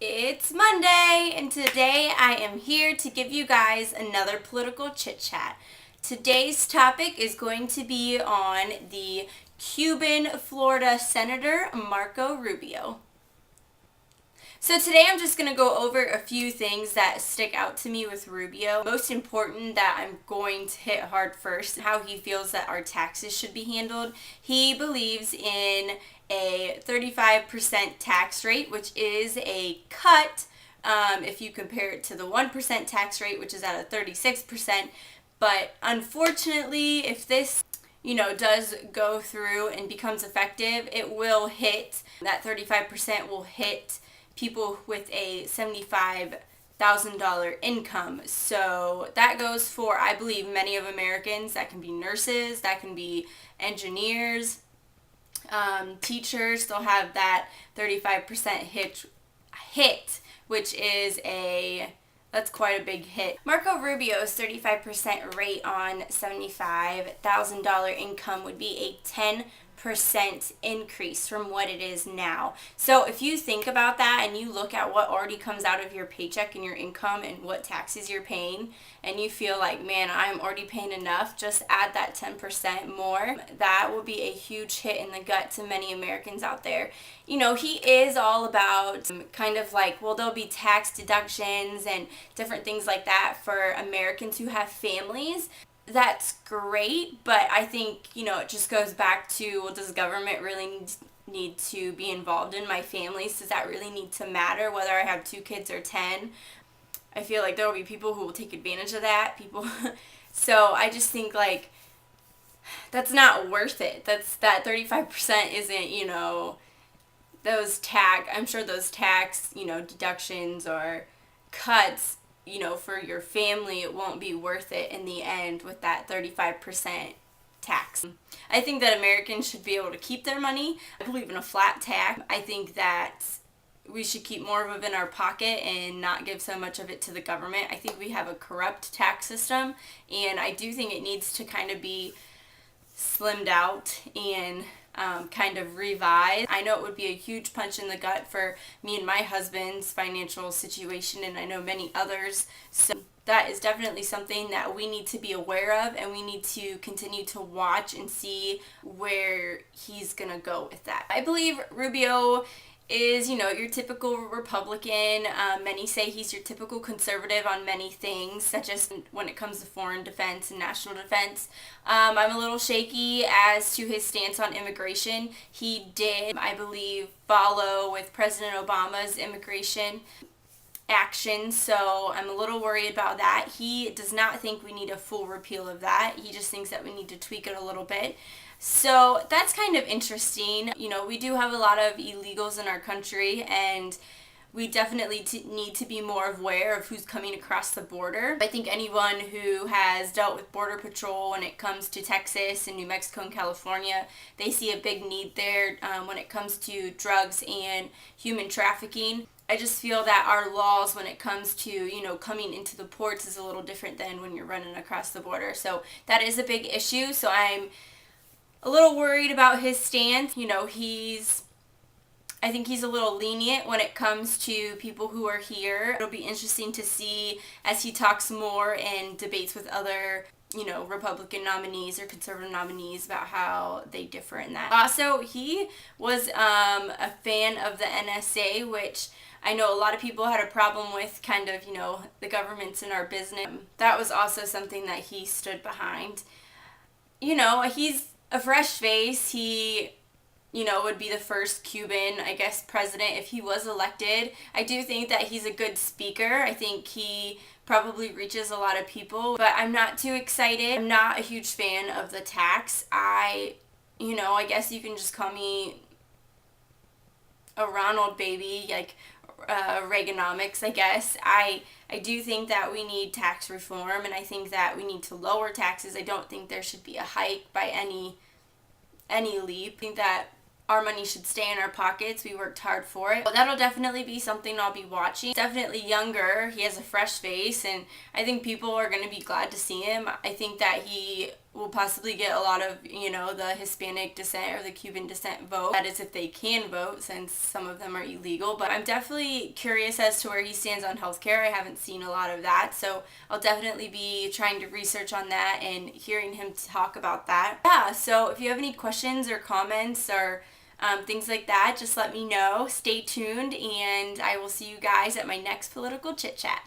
It's Monday, and today I am here to give you guys another political chit chat. Today's topic is going to be on the Cuban Florida Senator Marco Rubio. So today I'm just going to go over a few things that stick out to me with Rubio. Most important that I'm going to hit hard first, how he feels that our taxes should be handled. He believes in a 35% tax rate, which is a cut if you compare it to the 1% tax rate, which is at a 36%. But unfortunately, if this does go through and becomes effective, it will hit, that 35% will hit people with a $75,000 income. So that goes for, I believe, many of Americans. That can be nurses, that can be engineers, teachers. They'll have that 35% hit, which is that's quite a big hit. Marco Rubio's 35% rate on $75,000 income would be a 10% increase from what it is now. So if you think about that and you look at what already comes out of your paycheck and your income and what taxes you're paying, and you feel like, man, I'm already paying enough, just add that 10% more. That will be a huge hit in the gut to many Americans out there. He is all about kind of like, well, there'll be tax deductions and different things like that for Americans who have families. That's great, but I think, it just goes back to, well, does government really need to be involved in my families? Does that really need to matter, whether I have 2 kids or 10? I feel like there will be people who will take advantage of that. So I just think, like, that's not worth it. That 35% isn't, I'm sure those tax, deductions or cuts, for your family, it won't be worth it in the end with that 35% tax. I think that Americans should be able to keep their money. I believe in a flat tax. I think that we should keep more of it in our pocket and not give so much of it to the government. I think we have a corrupt tax system, and I do think it needs to kind of be slimmed out and kind of revised. I know it would be a huge punch in the gut for me and my husband's financial situation, and I know many others. So that is definitely something that we need to be aware of, and we need to continue to watch and see where he's going to go with that. I believe Rubio is, your typical Republican. Many say he's your typical conservative on many things, such as when it comes to foreign defense and national defense. I'm a little shaky as to his stance on immigration. He did, I believe, follow with President Obama's immigration action, so I'm a little worried about that. He does not think we need a full repeal of that. He just thinks that we need to tweak it a little bit. So that's kind of interesting. We do have a lot of illegals in our country, and we definitely need to be more aware of who's coming across the border. I think anyone who has dealt with Border Patrol when it comes to Texas and New Mexico and California, they see a big need there when it comes to drugs and human trafficking. I just feel that our laws when it comes to, coming into the ports is a little different than when you're running across the border. So that is a big issue. So I'm a little worried about his stance. I think he's a little lenient when it comes to people who are here. It'll be interesting to see as he talks more and debates with other, Republican nominees or conservative nominees about how they differ in that. Also, he was a fan of the NSA, which I know a lot of people had a problem with, kind of, the government's in our business. That was also something that he stood behind. He's a fresh face. He, would be the first Cuban, I guess, president if he was elected. I do think that he's a good speaker. I think he probably reaches a lot of people, but I'm not too excited. I'm not a huge fan of the tax. I guess you can just call me a Ronald baby, like Reaganomics, I guess. I do think that we need tax reform, and I think that we need to lower taxes. I don't think there should be a hike by any leap. I think that our money should stay in our pockets. We worked hard for it. But that'll definitely be something I'll be watching. Definitely younger. He has a fresh face, and I think people are going to be glad to see him. I think that he will possibly get a lot of, the Hispanic descent or the Cuban descent vote. That is if they can vote, since some of them are illegal. But I'm definitely curious as to where he stands on healthcare. I haven't seen a lot of that, so I'll definitely be trying to research on that and hearing him talk about that. Yeah, so if you have any questions or comments or things like that, just let me know. Stay tuned, and I will see you guys at my next political chit chat.